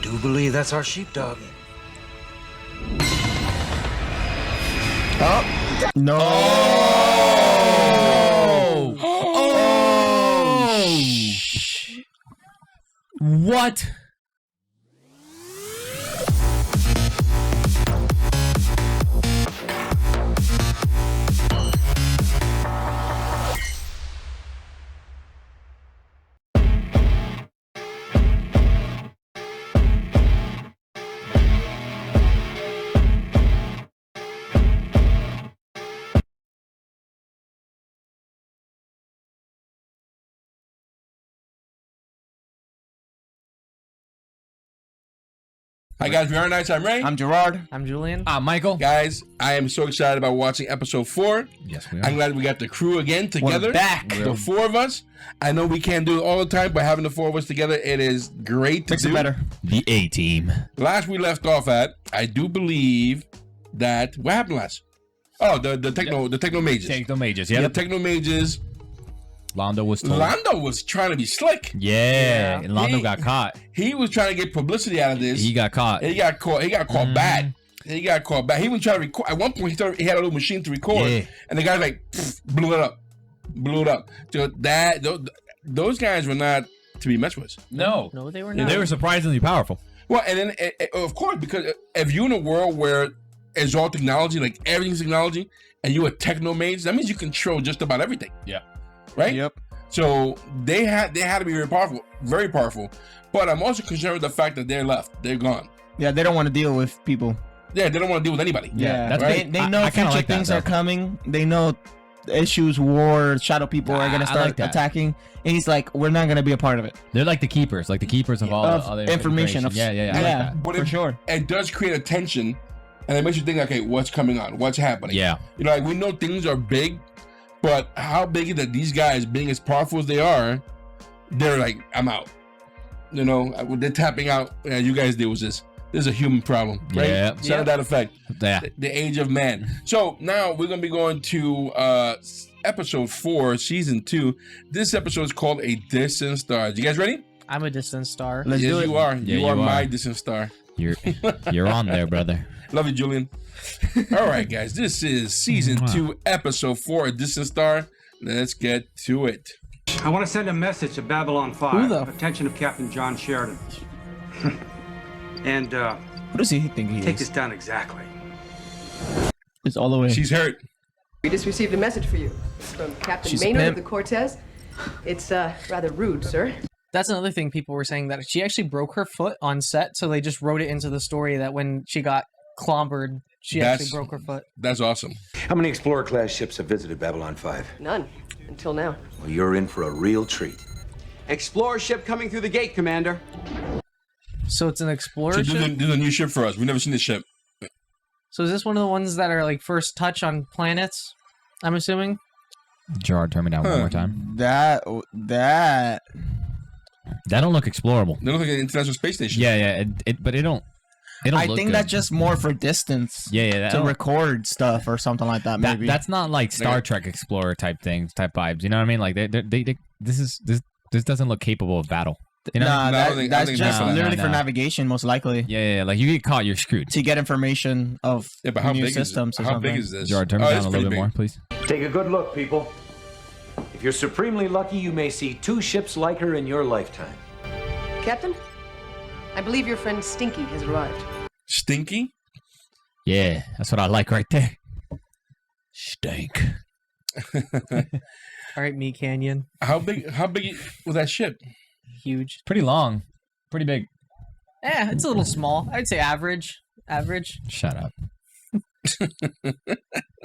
do believe that's our sheepdog. Oh no! What? Hi guys, we are nice. I'm Ray. I'm Gerard. I'm Julien. I'm Michael. Guys, I am so excited about watching episode 4. Yes, we are. I'm glad we got the crew again together. We're back. The 4 of us. I know we can't do it all the time, but having the 4 of us together, it is great to Makes do. it better. The A-Team. Last we left off at, I do believe that what happened last? Oh, the techno mages. Take the mages. The Yeah. techno mages. Londo was told. Londo was trying to be slick. Yeah. And Londo got caught. He was trying to get publicity out of this. He got caught. He got caught. He got caught bad. He got caught bad. He was trying to record. At one point, he had a little machine to record, and the guy like blew it up. So those guys were not to be messed with. No, they were not. They were surprisingly powerful. Well, and then of course, because if you're in a world where it's all technology, like everything's technology, and you're a techno mage, that means you control just about everything. Yeah. Right. Yep. So they had to be very powerful. But I'm also concerned with the fact that they're left. They're gone. Yeah, they don't want to deal with people. Yeah, they don't want to deal with anybody. Yeah, that's right? good. They know I kinda future like that, things though. are coming. They know issues, war, shadow people are gonna I start like that. attacking, and he's like, "We're not gonna be a part of it." They're like the keepers of all Of the other information. Yeah. I like that. But for sure. It does create a tension, and it makes you think, okay, what's coming on? What's happening? Yeah. You know, like we know things are big, but how big is that these guys, being as powerful as they are, they're like, I'm out. You know, they're tapping out. Yeah, you guys deal with this. This is a human problem, right? Yeah. Something to that effect. Yeah. The age of man. So now we're going to be going to episode 4, season 2. This episode is called A Distant Star. You guys ready? I'm a distant star. Let's Yes, do it. you are. Yeah, you are you my are. distant star. You're on there, brother. Love you, Julien. All right, guys. This is season 2, episode 4, A Distant Star. Let's get to it. I want to send a message to Babylon 5. Who the- Attention of Captain John Sheridan. And Who does he think he take is? this down exactly. It's all the way. She's hurt. We just received a message for you from Captain She's a Maynard of pimp. the Cortez. It's rather rude, sir. That's another thing people were saying, that she actually broke her foot on set, so they just wrote it into the story that when she got clombered, she actually broke her foot. That's awesome. How many Explorer-class ships have visited Babylon 5? None until now. Well, you're in for a real treat. Explorer ship coming through the gate, Commander. So it's an So explorer this ship? is a new ship for us. We've never seen this ship. So is this one of the ones that are like first touch on planets, I'm assuming? Gerard, turn me down one more time. That That don't look explorable. They look like an international space station. Yeah. But it don't. It don't I look think good. that's just more for distance. Yeah. That To don't- record stuff or something like that. Maybe That's not like Star Trek Explorer type things, type vibes. You know what I mean? Like this doesn't look capable of battle. You know? Nah, No, I don't think- I that's think just that's- literally no. for navigation, most likely, Yeah. Like you get caught, you're screwed. to get information of Yeah, but how new big systems is or How something. big is this? Gerard, turn me Oh, down it's a little pretty bit more, big. please. Take a good look, people. If you're supremely lucky, you may see 2 ships like her in your lifetime. Captain, I believe your friend Stinky has arrived. Stinky? Yeah, that's what I like right there. Stank. All right, Meat Canyon. How big was that ship? Huge. Pretty long. Pretty big. Yeah, it's a little small. I'd say average. Average. Shut up.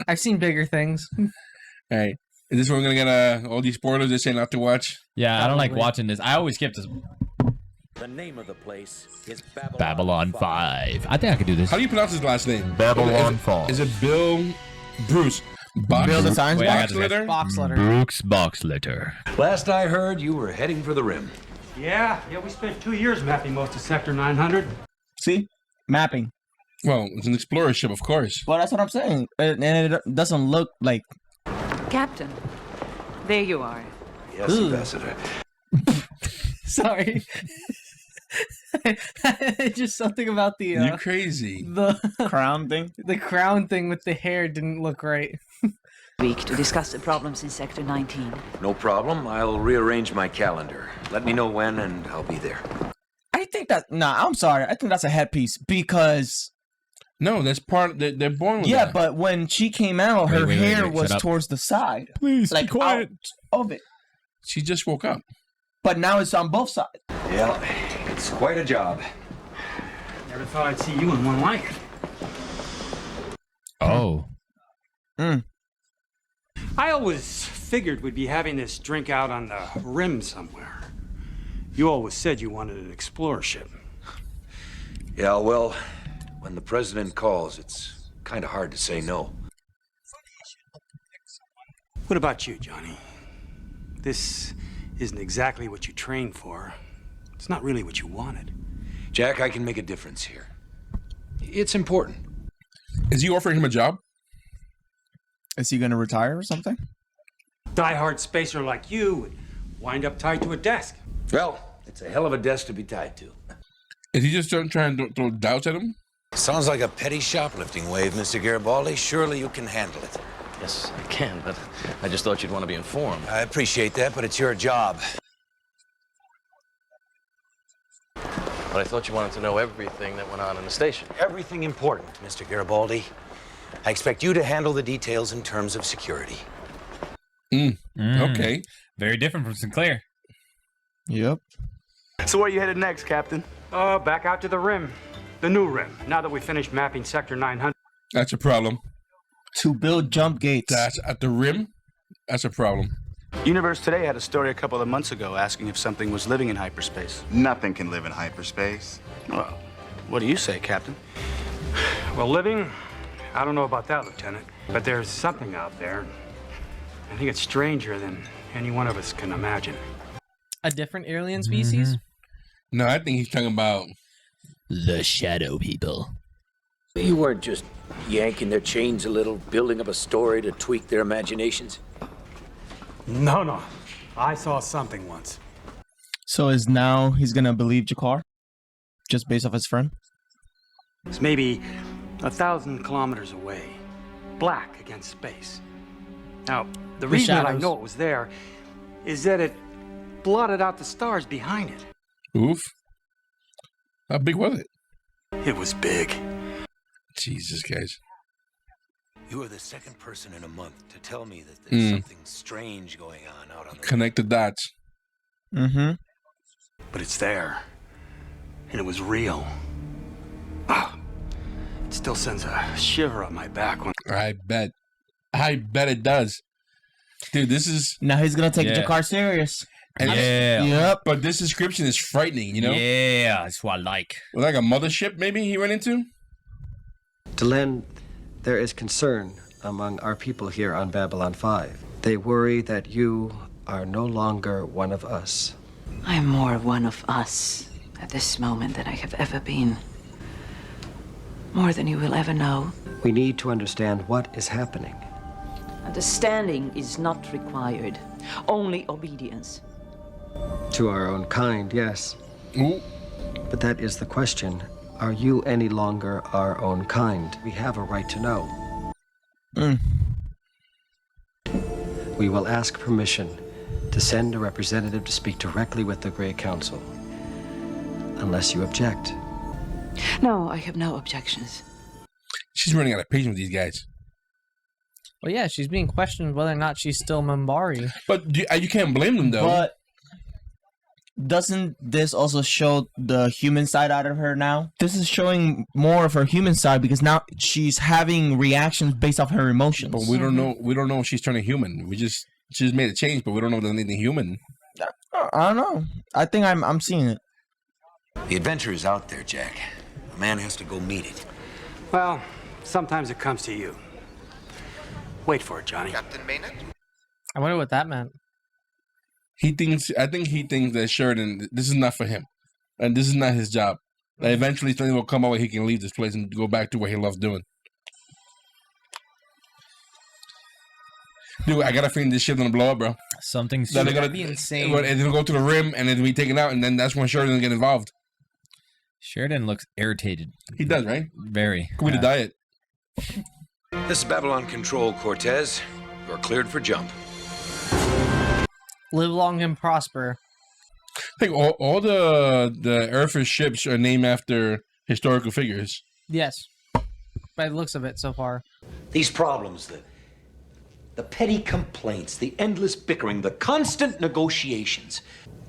I've seen bigger things. All right. Is this where we're going to get all these spoilers they're saying not to watch? Yeah, I don't like Probably. watching this. I always skip this. The name of the place is Babylon 5. I think I could do this. How do you pronounce his last name? Babylon Is 5. it Bill Bruce? Box, Bill the Science Wait, I got Box this. Litter? Box letter. Brooks Box Letter. Last I heard, you were heading for the rim. Yeah, we spent 2 years mapping most of Sector 900. See, mapping. Well, it's an explorer ship, of course. Well, that's what I'm saying, and it doesn't look like. Captain, there you are. Yes, Ooh. Ambassador. Sorry. Just something about the You're crazy. the Crown thing. the crown thing with the hair didn't look right. Week to discuss the problems in Sector 19. No problem. I'll rearrange my calendar. Let me know when, and I'll be there. I think that. Nah, I'm sorry. I think that's a headpiece because. No, that's part. They're born with Yeah, that. but when she came out, her Wait, hair shut was up. towards the side, Please like out of it. She just woke up. But now it's on both sides. Yeah, it's quite a job. Never thought I'd see you in one like it. Oh. I always figured we'd be having this drink out on the rim somewhere. You always said you wanted an explorer ship. Yeah, well, when the president calls, it's kind of hard to say no. What about you, Johnny? This isn't exactly what you trained for. It's not really what you wanted. Jack, I can make a difference here. It's important. Is he offering him a job? Is he gonna retire or something? Die-hard spacer like you would wind up tied to a desk. Well, it's a hell of a desk to be tied to. Is he just trying to throw doubts at him? Sounds like a petty shoplifting wave, Mr. Garibaldi. Surely you can handle it. Yes, I can, but I just thought you'd want to be informed. I appreciate that, but it's your job. But I thought you wanted to know everything that went on in the station. Everything important, Mr. Garibaldi. I expect you to handle the details in terms of security. Okay. Very different from Sinclair. Yep. So where are you headed next, Captain? Back out to the rim. The new rim, now that we finished mapping Sector 900. That's a problem. To build jump gates. That's at the rim. That's a problem. Universe Today had a story a couple of months ago asking if something was living in hyperspace. Nothing can live in hyperspace. Well, what do you say, Captain? Well, living, I don't know about that, Lieutenant. But there's something out there. I think it's stranger than any one of us can imagine. A different alien species? No, I think he's talking about the shadow people. You weren't just yanking their chains a little, building up a story to tweak their imaginations? No. I saw something once. So is now he's gonna believe Jakar? Just based off his friend? It's maybe 1,000 kilometers away. Black against space. Now, the reason that I know it was there is that it blotted out the stars behind it. Oof. How big was it? It was big. Jesus, guys. You are the second person in a month to tell me that there's something strange going on out on the Connect the dots. Mm-hmm. But it's there. And it was real. It still sends a shiver up my back when... I bet it does. Dude, this is... Now he's gonna take Jakar serious. And Yep. But this description is frightening, you know? Yeah, that's what I like. Like a mothership, maybe, he ran into? Delenn, there is concern among our people here on Babylon 5. They worry that you are no longer one of us. I am more one of us at this moment than I have ever been. More than you will ever know. We need to understand what is happening. Understanding is not required, only obedience. To our own kind, yes. Ooh. But that is the question. Are you any longer our own kind? We have a right to know. We will ask permission to send a representative to speak directly with the Grey Council. Unless you object. No, I have no objections. She's running out of patience with these guys. Well, yeah, she's being questioned whether or not she's still Minbari. But you can't blame them, though. But doesn't this also show the human side out of her now? This is showing more of her human side because now she's having reactions based off her emotions. But we don't know. We don't know if she's turning human. She just made a change, but we don't know if there's anything human. I don't know. I think I'm seeing it. The adventure is out there, Jack. A man has to go meet it. Well, sometimes it comes to you. Wait for it, Johnny. Captain Maynard? I wonder what that meant. I think he thinks that Sheridan, this is not for him. And this is not his job. That eventually something will come out where he can leave this place and go back to what he loves doing. Dude, I got a feeling this shit's gonna blow up, bro. Something's That'd be insane. It's gonna go to the rim and it'll be taken out, and then that's when Sheridan's gonna get involved. Sheridan looks irritated. He does, right? Very. With the diet. This is Babylon Control, Cortez. You're cleared for jump. Live long and prosper. I think all the Air Force ships are named after historical figures. Yes. By the looks of it so far. These problems, the petty complaints, the endless bickering, the constant negotiations.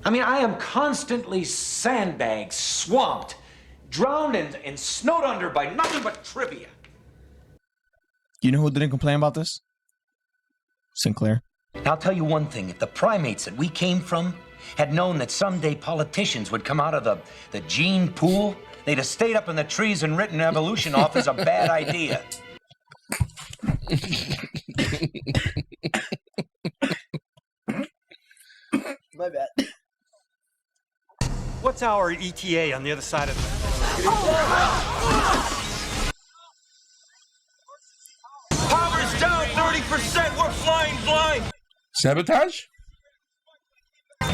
I mean, I am constantly sandbagged, swamped, drowned and snowed under by nothing but trivia. You know who didn't complain about this? Sinclair. I'll tell you one thing. If the primates that we came from had known that someday politicians would come out of the gene pool, they'd have stayed up in the trees and written evolution off as a bad idea. My bad. What's our ETA on the other side of that? Power's down 30%. We're flying blind. Sabotage?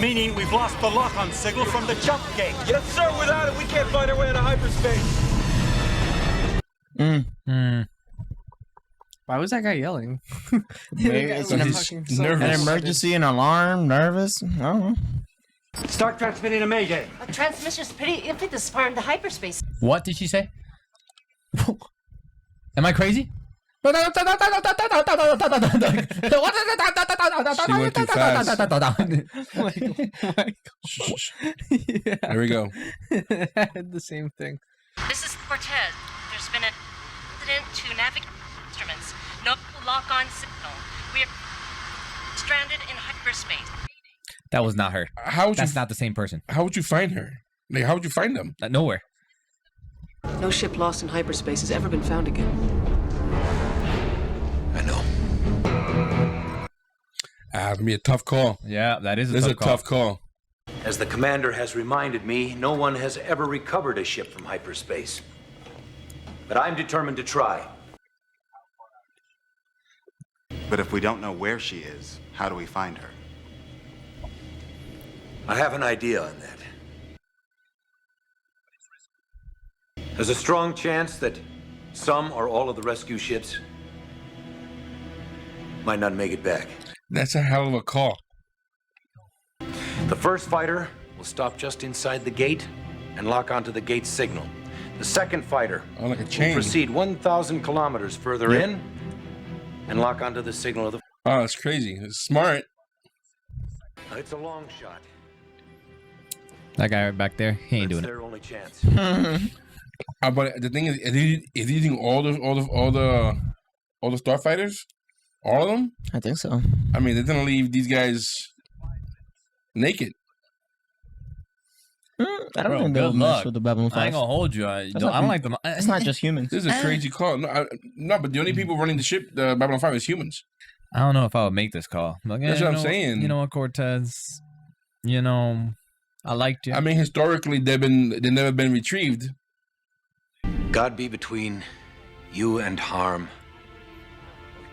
Meaning we've lost the lock-on signal from the jump gate. Yes, sir. Without it, we can't find our way into hyperspace. Why was that guy yelling? Maybe it's an emergency, an alarm, nervous. I don't know. Start transmitting a mayday. A transmission's pretty iffy this far into hyperspace. What did she say? Am I crazy? She went too fast. There we go. I had the same thing. This is Cortez. There's been an incident to navigate instruments. No lock-on signal. We are stranded in hyperspace. That was not her. That's not the same person. How would you find her? Like, how would you find them? Nowhere. No ship lost in hyperspace has ever been found again. I know. It'll be a tough call. Yeah, that is a tough call. As the commander has reminded me, no one has ever recovered a ship from hyperspace. But I'm determined to try. But if we don't know where she is, how do we find her? I have an idea on that. There's a strong chance that some or all of the rescue ships might not make it back. That's a hell of a call. The first fighter will stop just inside the gate and lock onto the gate signal. The second fighter will proceed 1,000 kilometers further in and lock onto the signal of the... Oh, that's crazy. It's smart. It's a long shot. That guy right back there, he ain't doing their only chance. But the thing is he using all the starfighters? All of them? I think so. I mean, they're gonna leave these guys naked. I don't think they'll mess with the Babylon 5. I ain't gonna hold you. I don't like them. It's not just humans. This is a crazy call. No, but the only people running the ship, the Babylon 5, is humans. I don't know if I would make this call. Like, That's what I'm saying. You know what, Cortez? You know, I liked you. I mean, historically, they've never been retrieved. God be between you and harm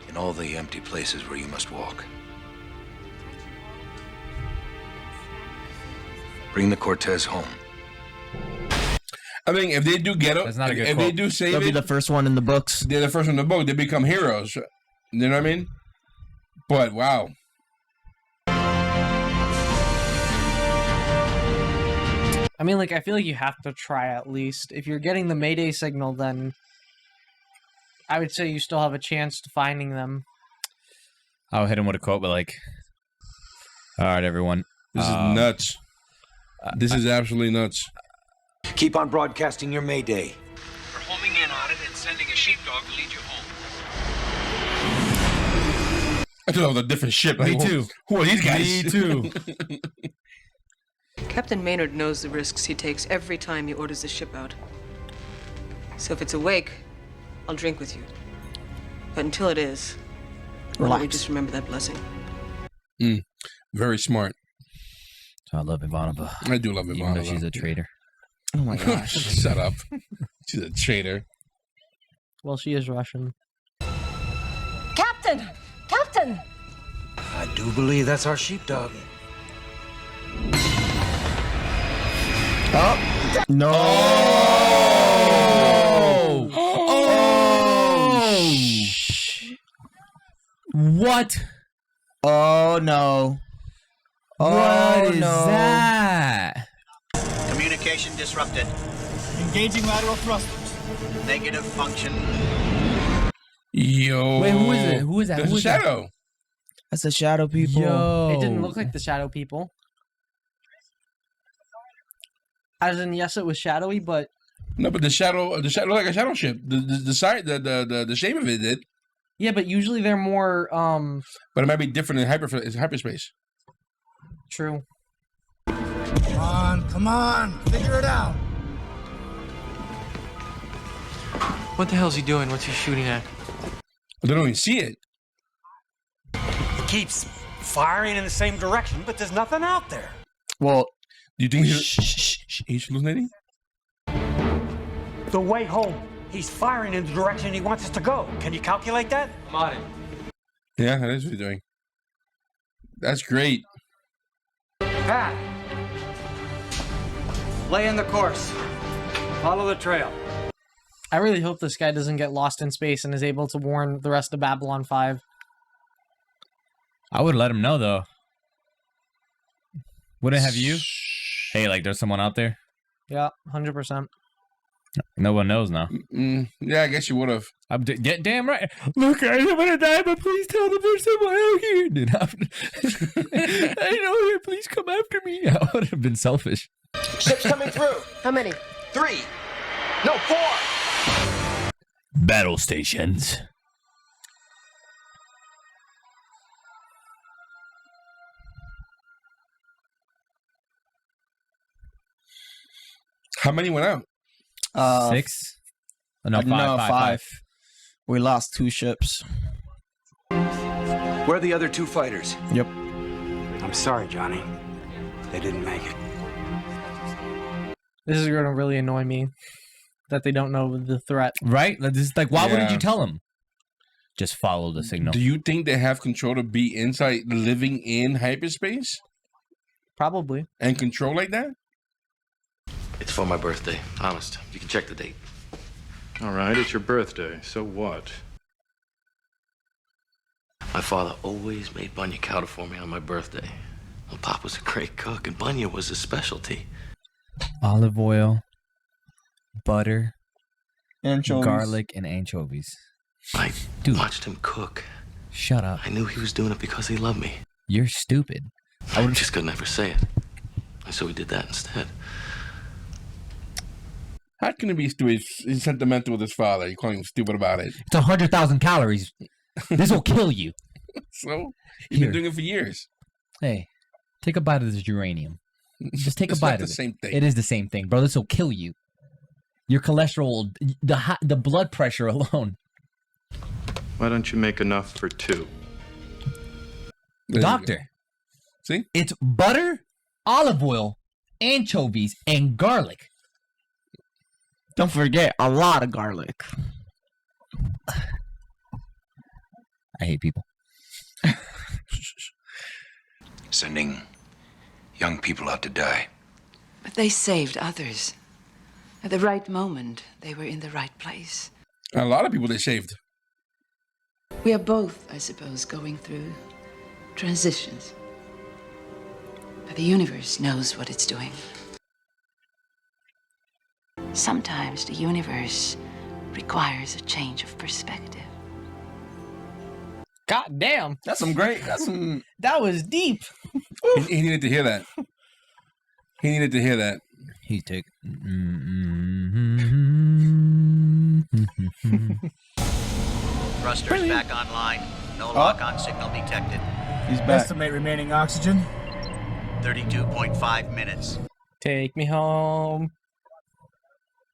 in all the empty places where you must walk. Bring the Cortez home. I mean, if they do get up, That's not a good if quote. they do save They'll be it, the first one in the books. they're the first one in the book. They become heroes. You know what I mean? But wow. I mean, like, I feel like you have to try at least. If you're getting the Mayday signal, then I would say you still have a chance to finding them. I'll hit him with a quote, but like, all right, everyone. This is nuts. This is absolutely nuts. Keep on broadcasting your Mayday. We're homing in on it and sending a sheepdog to lead you home. I thought it was a different ship. Me Like, too. Who are these guys? Me too. Captain Maynard knows the risks he takes every time he orders the ship out. So if it's awake, I'll drink with you. But until it is, why don't you just remember that blessing? Very smart. I love Ivanova. I do love Even Ivanova. though she's a traitor. Oh my gosh. Shut up. She's a traitor. Well, she is Russian. Captain! Captain! I do believe that's our sheepdog. Oh, No. What? Oh no. What is no. that? Communication disrupted. Engaging lateral thrusters. Negative function. Yo. Wait, who is it? Who is that? That's Who a is that? shadow. That's the shadow people. Yo. It didn't look like the shadow people. As in, yes, it was shadowy, but No, but the shadow looked like a shadow ship. The side, the shape of it did. yeah, but usually they're more But it might be different in hyperspace. true. Come on, figure it out. What the hell's he doing? What's he shooting at? They don't even see it. He keeps firing in the same direction, but there's nothing out there. Well, do you think he's hallucinating? The way home, he's firing in the direction he wants us to go. Can you calculate that? I'm on it. Yeah, that is what he's doing. That's great. Pat, lay in the course. Follow the trail. I really hope this guy doesn't get lost in space and is able to warn the rest of Babylon 5. I would let him know though. Wouldn't have you? Hey, like there's someone out there. Yeah, 100%. No one knows now. Yeah, I guess you would have. I'm damn right. Look, I'm gonna die, but please tell them there's someone out here. Dude, I know here. Please come after me. I would have been selfish. Ships coming through. How many? 3. No, 4. Battle stations. How many went out? 6? No, five. We lost 2 ships. Where are the other 2 fighters? Yep. I'm sorry, Johnny. They didn't make it. This is going to really annoy me that they don't know the threat. Right? This is like, why Yeah. wouldn't you tell him? Just follow the signal. Do you think they have control to be inside, living in hyperspace? Probably. And control like that? It's for my birthday. Honest. You can check the date. All right, it's your birthday. So what? My father always made bunya chowder for me on my birthday. Well, Pop was a great cook, and bunya was his specialty. Olive oil, butter, anchovies, garlic, and anchovies. I watched him cook. Shut up. I knew he was doing it because he loved me. You're stupid. I just could never say it. And so he did that instead. How can it be stupid? He's sentimental with his father. You're calling him stupid about it. It's 100,000 calories. This will kill you. So he's been doing it for years. Hey, take a bite of this uranium. Just take a It's bite not of the it. same thing. It is the same thing, bro. This will kill you. Your cholesterol, the blood pressure alone. Why don't you make enough for 2? Doctor. See? It's butter, olive oil, anchovies, and garlic. Don't forget, a lot of garlic. I hate people. Sending young people out to die. But they saved others. At the right moment, they were in the right place. A lot of people they saved. We are both, I suppose, going through transitions. But the universe knows what it's doing. Sometimes the universe requires a change of perspective. God damn. That's some great. That's some. That was deep. He needed to hear that. He needed to hear that. He took. Thrusters back online. No lock-on signal detected. He's back. Estimate remaining oxygen. 32.5 minutes. Take me home.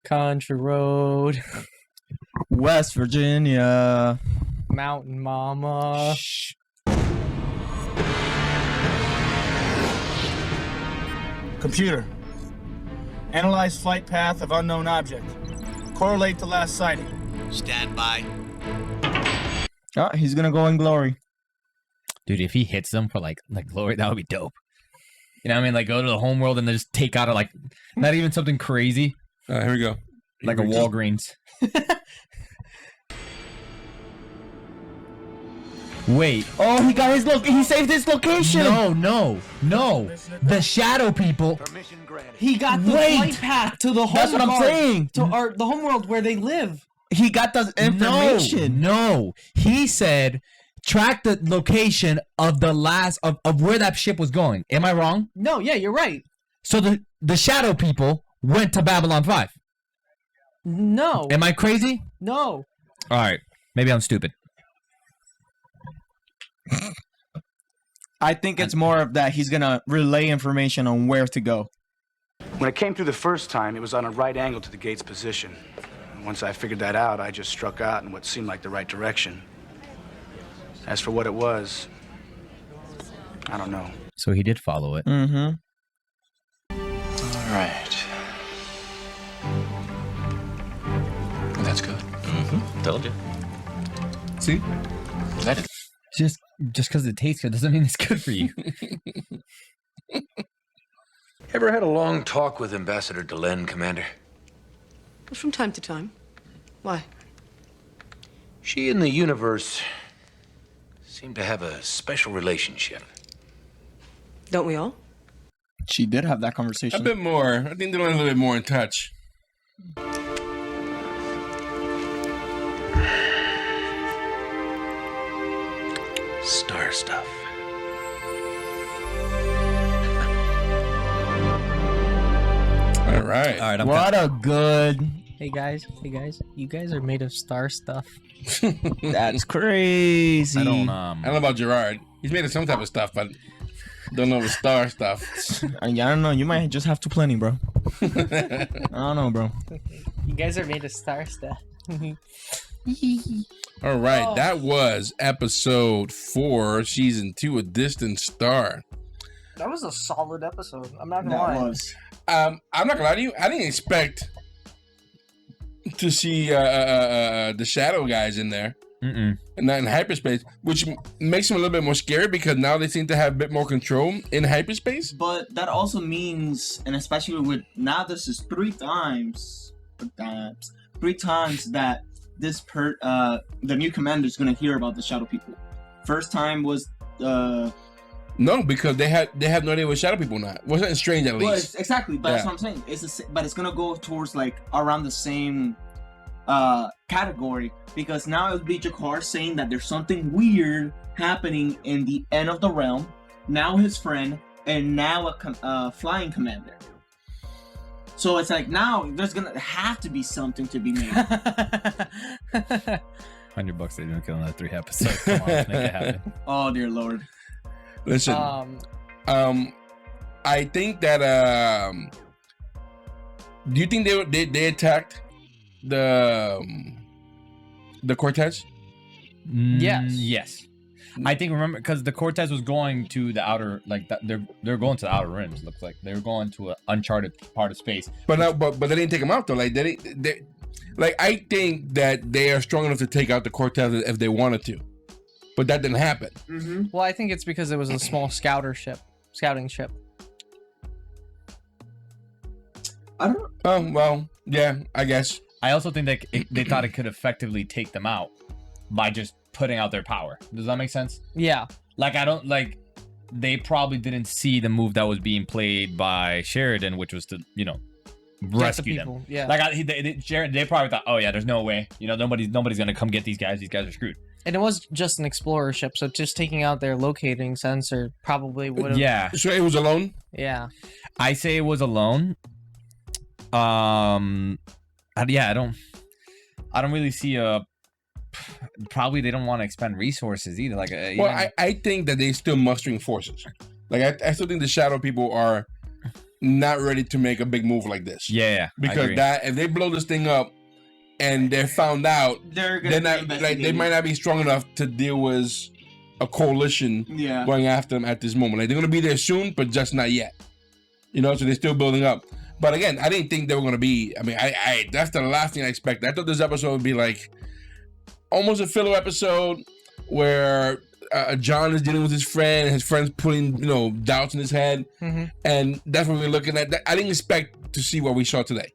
Country road. West Virginia. Mountain mama. Computer. Analyze flight path of unknown object. Correlate to last sighting. Stand by. Oh, he's gonna go in glory. Dude, if he hits them for like glory, that would be dope. You know what I mean? Like go to the home world and then just take out a, like, not even something crazy. Here we go. Like a Walgreens. Wait. Oh, he got his he saved his location. No. The shadow people. He got the flight path to the home. That's what I'm saying. To the home world where they live. He got the information. No. He said track the location of the last of where that ship was going. Am I wrong? No, yeah, you're right. So the shadow people went to Babylon 5. No. Am I crazy? No. All right. Maybe I'm stupid. I think it's more of that he's gonna relay information on where to go. When it came through the first time, it was on a right angle to the gate's position. And once I figured that out, I just struck out in what seemed like the right direction. As for what it was, I don't know. So he did follow it. Mm-hmm. All right. Well, that's good. Mm-hmm. Told you. See? That is. Just because it tastes good doesn't mean it's good for you. Ever had a long talk with Ambassador Delenn, Commander? From time to time. Why? She and the universe seem to have a special relationship. Don't we all? She did have that conversation. A bit more. I think they're a little bit more in touch. Star stuff. All right. What a good. Hey guys, you guys are made of star stuff. That's crazy. I don't know about Gerard. He's made of some type of stuff, but don't know the star stuff. I don't know. You might just have too plenty, bro. I don't know, bro. You guys are made of star stuff. All right, that was episode 4, season 2, A Distant Star. That was a solid episode. I'm not gonna lie. I'm not gonna lie to you. I didn't expect to see the shadow guys in there, and not in hyperspace, which makes them a little bit more scary because now they seem to have a bit more control in hyperspace. But that also means, and especially with now, this is three times that the new commander is gonna hear about the shadow people. First time was no, because they have no idea what shadow people not. Wasn't strange at least. Exactly, but that's what I'm saying. But it's gonna go towards like around the same category, because now it'll be Gerard saying that there's something weird happening in the end of the realm. Now his friend, and now a flying commander. So it's like now there's gonna have to be something to be made. $100 they don't kill another 3 episodes. Come on, let's make it happen. Oh dear Lord. Listen, I think that do you think they attacked the Cortez? Yes. I think, remember, because the Cortez was going to the outer, like they're going to the outer rims. Looks like they were going to an uncharted part of space. But they didn't take them out though. Like they I think that they are strong enough to take out the Cortez if they wanted to, but that didn't happen. Mm-hmm. Well, I think it's because it was a small scouting ship. I don't. Oh well, yeah, I guess. I also think that they thought it could effectively take them out by just putting out their power. Does that make sense? Yeah. Like they probably didn't see the move that was being played by Sheridan, which was to rescue them. Yeah. Like they probably thought, oh yeah, there's no way. Nobody's gonna come get these guys. These guys are screwed. And it was just an explorer ship, so just taking out their locating sensor probably would have. Yeah. So it was alone? Yeah. I say it was alone. I don't really see a. Probably they don't want to expend resources either. Like, I think that they're still mustering forces. Like, I still think the shadow people are not ready to make a big move like this. Yeah, because if they blow this thing up and they're found out, they might not be strong enough to deal with a coalition going after them at this moment. Like, they're gonna be there soon, but just not yet. So they're still building up. But again, I didn't think they were gonna be. I mean, I that's the last thing I expected. I thought this episode would be like almost a filler episode where John is dealing with his friend, and his friend's putting doubts in his head, and that's what we're looking at. I didn't expect to see what we saw today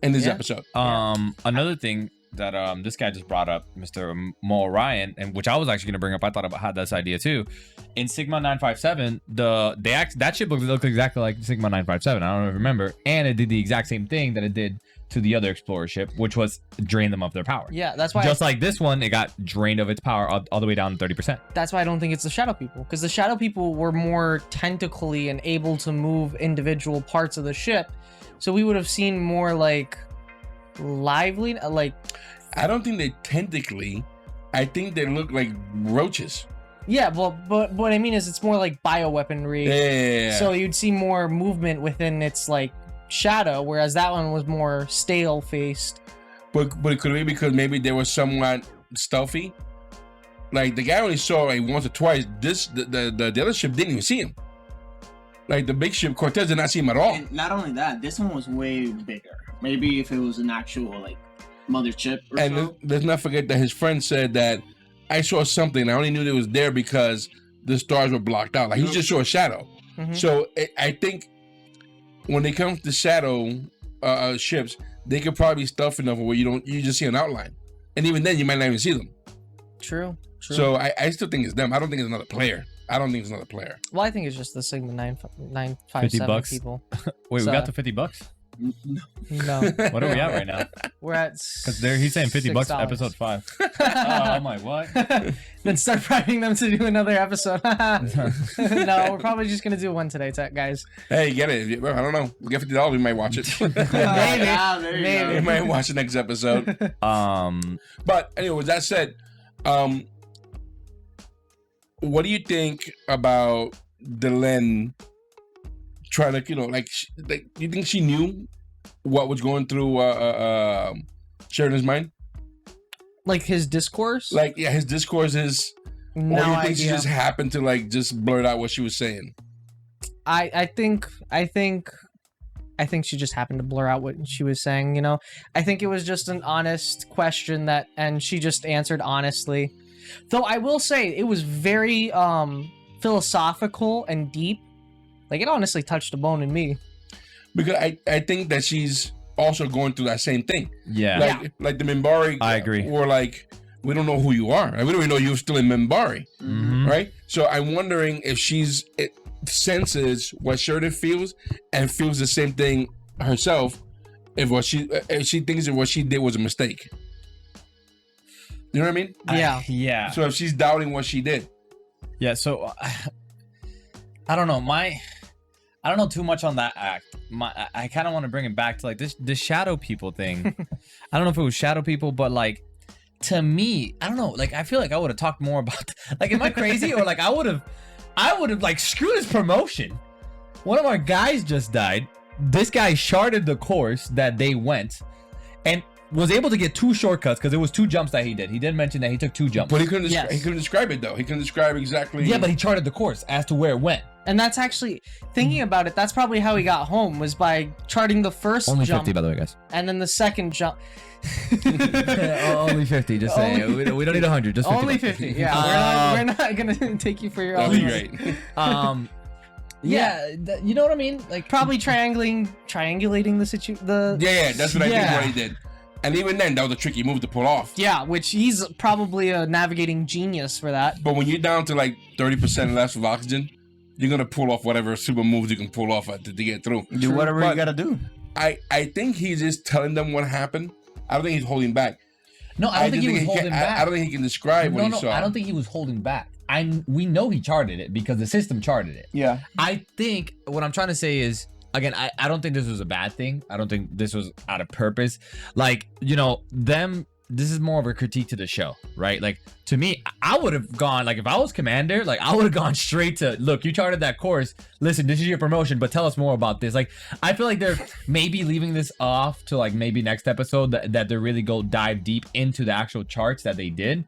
in this episode. Another thing that this guy just brought up, Mr. Mo Ryan, and which I was actually going to bring up. I thought I had this idea too. In Sigma 957, that ship looked exactly like Sigma 957. I don't know if you remember, and it did the exact same thing that it did to the other Explorer ship, which was drain them of their power. Yeah, that's why. Just like this one, it got drained of its power all the way down to 30%. That's why I don't think it's the Shadow People, because the Shadow People were more tentacly and able to move individual parts of the ship, so we would have seen more like lively, like. I don't think they tentacly. I think they look like roaches. Yeah, well, but what I mean is it's more like bioweaponry. Yeah. So you'd see more movement within its like shadow, whereas that one was more stale faced. But it could be because maybe they were somewhat stealthy. Like the guy only saw like once or twice. The other ship didn't even see him. Like the big ship, Cortez did not see him at all. And not only that, this one was way bigger. Maybe if it was an actual like mother chip or and let's not forget that his friend said that I saw something. I only knew it was there because the stars were blocked out. Like he just saw a shadow. So I think when they come to shadow ships, they could probably be stealth enough where you just see an outline, and even then you might not even see them. True. So I still think it's them. I don't think it's another player. Well, I think it's just the Sigma 957 $50 people. Wait, So- we got the $50? No. What are we at right now? We're at Because he's saying $50 $6. episode 5. Oh, I'm like, what? Then start bribing them to do another episode. No, we're probably just gonna do one today, guys. Hey, get it? I don't know. We get $50. We might watch it. Maybe. We might watch the next episode. But anyway, with that said, what do you think about Delenn trying to, like, you think she knew what was going through Sheridan's mind? Like his discourse? Like, yeah, his discourse is. No or you think idea. she just happened to like just blurt out what she was saying? I think she just happened to blur out what she was saying, I think it was just an honest question and she just answered honestly. Though I will say it was very philosophical and deep. Like it honestly touched a bone in me. Because I think that she's also going through that same thing. Yeah. Like the Minbari. I agree. Were like, we don't know who you are. We don't even know you're still in Minbari. Right? So I'm wondering if it senses what Sheridan feels and feels the same thing herself if she thinks that what she did was a mistake. You know what I mean? Yeah. Yeah. So if she's doubting what she did. Yeah, so I don't know. I don't know too much on that act. I kind of want to bring it back to like the shadow people thing. I don't know if it was shadow people, but like to me, I don't know. Like I feel like I would have talked more about. Like, am I crazy or like I would have like screwed his promotion. One of our guys just died. This guy charted the course that they went, and was able to get 2 shortcuts because it was 2 jumps that he did. He did mention that he took 2 jumps. But he couldn't describe it though. He couldn't describe exactly. Yeah, but he charted the course as to where it went. And that's actually, thinking about it, that's probably how he got home, was by charting the first Only jump. 50, by the way, guys. And then the second jump. Only 50, just saying. We don't need 100, just 50. Only 50, yeah. We're not going to take you for your own. Right. Yeah, you know what I mean? Like probably triangulating the situation. Yeah, that's what I think what he did. And even then, that was a tricky move to pull off. Yeah, which he's probably a navigating genius for that. But when you're down to like 30% less of oxygen, you're gonna pull off whatever super moves you can pull off to get through. Do whatever you gotta do. I think he's just telling them what happened. I don't think he's holding back. No, I don't think he was holding back. I don't think he can describe what he saw. I don't think he was holding back. We know he charted it because the system charted it. Yeah. I think what I'm trying to say is, again, I don't think this was a bad thing. I don't think this was out of purpose. Like, this is more of a critique to the show, right? Like, to me, I would have gone, like, if I was commander, like, I would have gone straight to, look, you charted that course. Listen, this is your promotion, but tell us more about this. Like, I feel like they're maybe leaving this off to, like, maybe next episode that they really go dive deep into the actual charts that they did.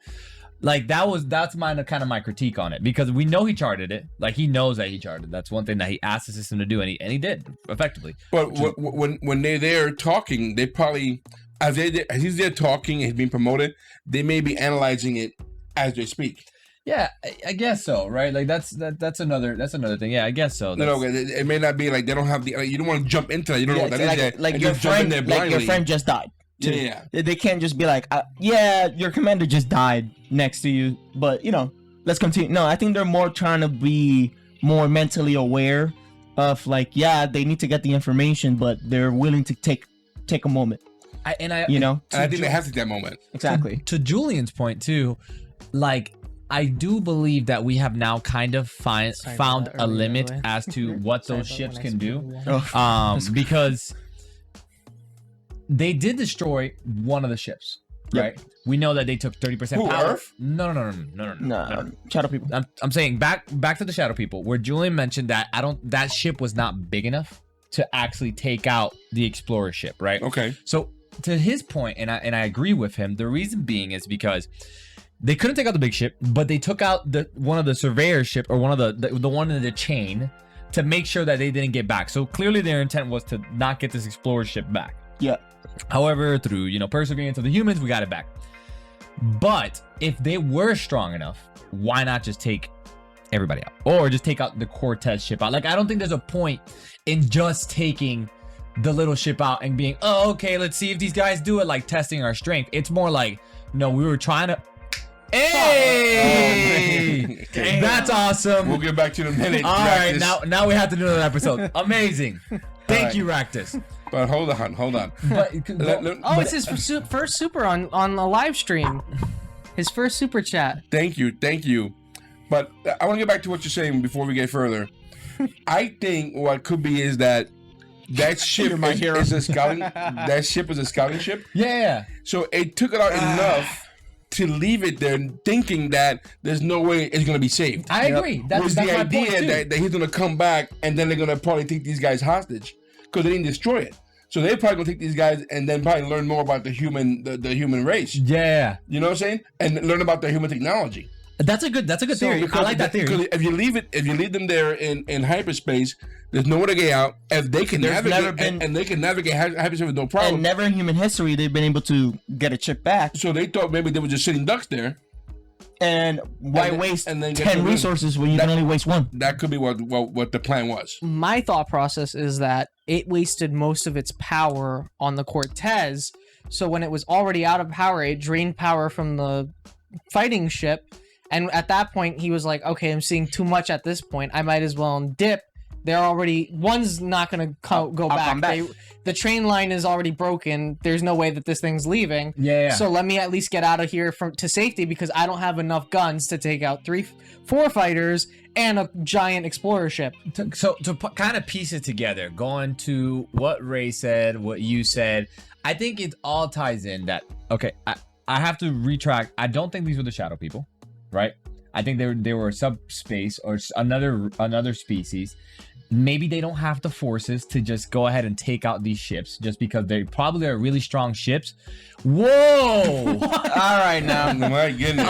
Like, that's kind of my critique on it, because we know he charted it. Like, he knows that he charted. That's one thing that he asked the system to do, and he did effectively. But when they're there talking, they probably, as he's there talking and he's being promoted, they may be analyzing it as they speak. Yeah, I guess so, right? Like that's another thing. Yeah, I guess so. No, it may not be like they don't have the. You don't want to jump into that. You don't know what that is yet. Like and your just jump in friend, there like your blindly. friend just died. too. Yeah. They can't just be like, yeah, your commander just died next to you, but you know, let's continue. No, I think they're more trying to be more mentally aware of like, yeah, they need to get the information, but they're willing to take a moment. I you know, and I think they have to take that moment. Exactly. To Julian's point too, like I do believe that we have now kind of found a limit as to what those ships can do, because they did destroy one of the ships, right? We know that they took 30% power. Earth? No. Shadow people. I'm saying back to the Shadow people, where Julien mentioned that that ship was not big enough to actually take out the Explorer ship, right? Okay. So to his point, and I agree with him, the reason being is because they couldn't take out the big ship, but they took out one of the surveyor ship, or one of the one in the chain, to make sure that they didn't get back. So clearly their intent was to not get this Explorer ship back. Yeah. However, through perseverance of the humans, we got it back. But if they were strong enough, why not just take everybody out, or just take out the Cortez ship out? Like, I don't think there's a point in just taking the little ship out and being, oh, okay, let's see if these guys do it, like testing our strength. It's more like, no, we were trying to. Hey, that's awesome. We'll get back to you in a minute. All right, Ractus. now we have to do another episode. Amazing. Thank you, Ractus. But hold on. But, it's his first super on the live stream. His first super chat. Thank you. But I want to get back to what you're saying before we get further. I think what could be is that ship is a scouting. That ship is a scouting ship. Yeah. So it took it out enough to leave it there, thinking that there's no way it's gonna be saved. I agree. That's the my idea point too. that he's gonna come back and then they're gonna probably take these guys hostage because they didn't destroy it. So they're probably gonna take these guys and then probably learn more about the human race. Yeah. You know what I'm saying? And learn about their human technology. That's a good theory. I like that theory. Because if you leave them there in hyperspace, there's nowhere to get out. If they can navigate, and they can navigate hyperspace with no problem. And never in human history they've been able to get a chip back. So they thought maybe they were just sitting ducks there. And why waste 10 resources when you can only waste one? That could be what the plan was. My thought process is that it wasted most of its power on the Cortez. So when it was already out of power, it drained power from the fighting ship. And at that point, he was like, okay, I'm seeing too much at this point. I might as well dip. They're already... One's not going to go back. The train line is already broken. There's no way that this thing's leaving. Yeah. So let me at least get out of here to safety, because I don't have enough guns to take out 4 fighters and a giant explorer ship. So to kind of piece it together, going to what Ray said, what you said, I think it all ties in that... Okay, I have to retract. I don't think these were the Shadow people. Right, I think they were subspace or another species. Maybe they don't have the forces to just go ahead and take out these ships, just because they probably are really strong ships. Whoa! All right, now. My goodness.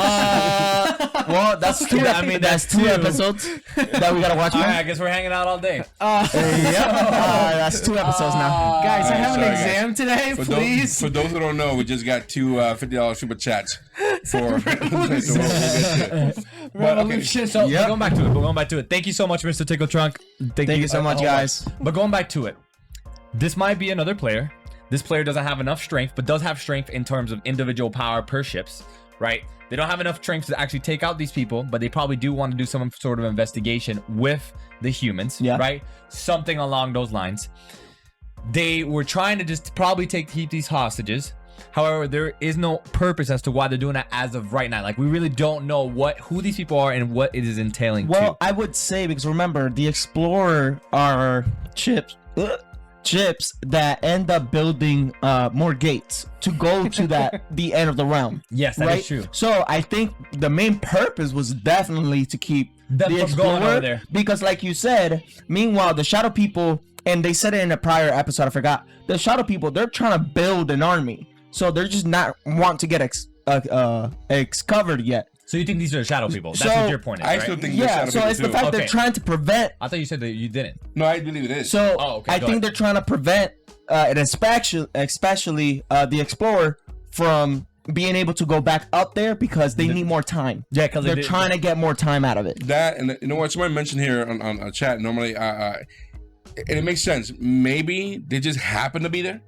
Well, that's two. I mean, that's 2 episodes that we gotta watch. All right, I guess we're hanging out all day. That's 2 episodes now. Guys, I have an exam today. Please. For those who don't know, we just got 2 $50 super chats for. Revolution. So we're going back to it. Thank you so much, Mr. Tickle Trunk. Thank you so much, guys. But going back to it, this might be another player. This player doesn't have enough strength, but does have strength in terms of individual power per ships, right? They don't have enough strength to actually take out these people, but they probably do want to do some sort of investigation with the humans, right? Something along those lines. They were trying to just probably keep these hostages. However, there is no purpose as to why they're doing that as of right now. Like, we really don't know who these people are and what it is entailing. Well, I would say, because remember, the Explorer are chips that end up building more gates to go to the end of the realm. Yes, that is true. So I think the main purpose was definitely to keep the Explorer over there. Because, like you said, meanwhile the Shadow people, and they said it in a prior episode, I forgot, the Shadow people, they're trying to build an army. So they're just not want to get covered yet. So you think these are the Shadow people? That's what your point is, I right? still think they're Shadow people so it's the fact they're trying to prevent. I thought you said that you didn't. No, I believe it is. So I think they're trying to prevent, and especially the Explorer from being able to go back up there because they need more time. Yeah, because they're trying to get more time out of it. That, and you know what? Somebody mentioned here on chat normally, and it makes sense. Maybe they just happen to be there.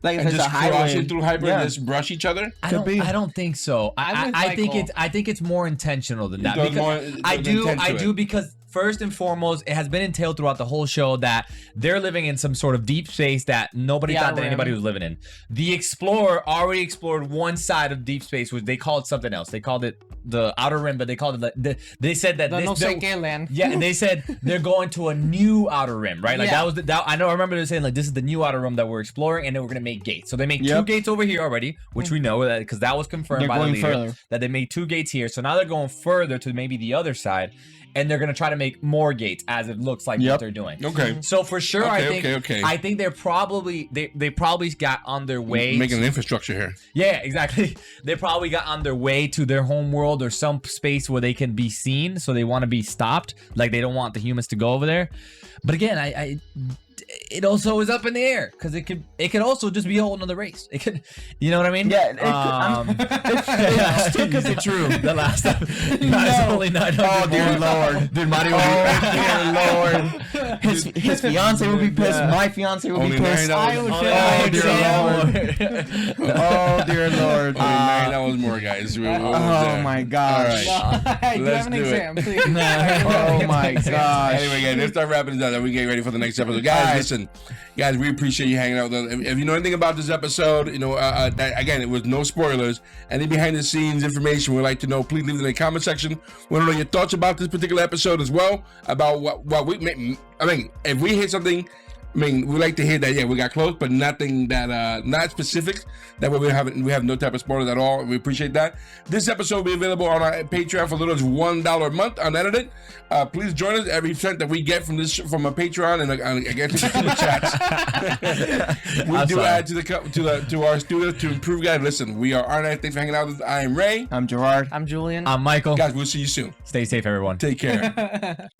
Like and if it's just a highway, crossing through hyper and just brush each other. I don't think so. I think it's more intentional than that. Because I do because first and foremost, it has been entailed throughout the whole show that they're living in some sort of deep space that nobody thought that anybody was living in. The Explorer already explored one side of deep space, which they called something else. They called it the Outer Rim, but they called it they said that no sé qué land. Yeah, and they said they're going to a new Outer Rim, right? Like Yeah. I remember they saying like this is the new Outer Rim that we're exploring, and then we're gonna make gates. So they make 2 gates over here already, which we know that because that was confirmed They're by the going leader further. that they made 2 gates here. So now they're going further to maybe the other side. And they're gonna try to make more gates, as it looks like what they're doing. Okay. So for sure, Okay, I think they're probably they probably got on their way Making an infrastructure here. Yeah, exactly. They probably got on their way to their home world or some space where they can be seen. So they want to be stopped. Like they don't want the humans to go over there. But again, it also is up in the air because it could also just be a whole nother race. It could, you know what I mean? Yeah, it still could be true. The last time, guys, only 900. Oh dear Lord, dude, Mario. Oh dear Lord, his fiance would be pissed. My fiance would be pissed. I would Oh dear Lord. Oh dear Lord. Only $9 more, guys. Oh my gosh. All right. I do Let's have an do it. exam, please. Oh my gosh. Anyway, guys, let's start wrapping this up. Then we get ready for the next episode. Guys, listen, guys, we appreciate you hanging out with us. If you know anything about this episode, you know, again, it was no spoilers. Any behind the scenes information we'd like to know, please leave it in the comment section. We want to know your thoughts about this particular episode as well. About what we, I mean, if we hit something. I mean, we like to hear that, yeah, we got close, but nothing that, not specific. That way we have no type of spoilers at all. We appreciate that. This episode will be available on our Patreon for as little as $1 a month, unedited. Please join us. Every cent that we get from a Patreon and again to the chats, we do add to our studio to improve. Guys, listen, we are Arnett. Thanks for hanging out with us. I am Ray. I'm Gerard. I'm Julian. I'm Michael. Guys, we'll see you soon. Stay safe, everyone. Take care.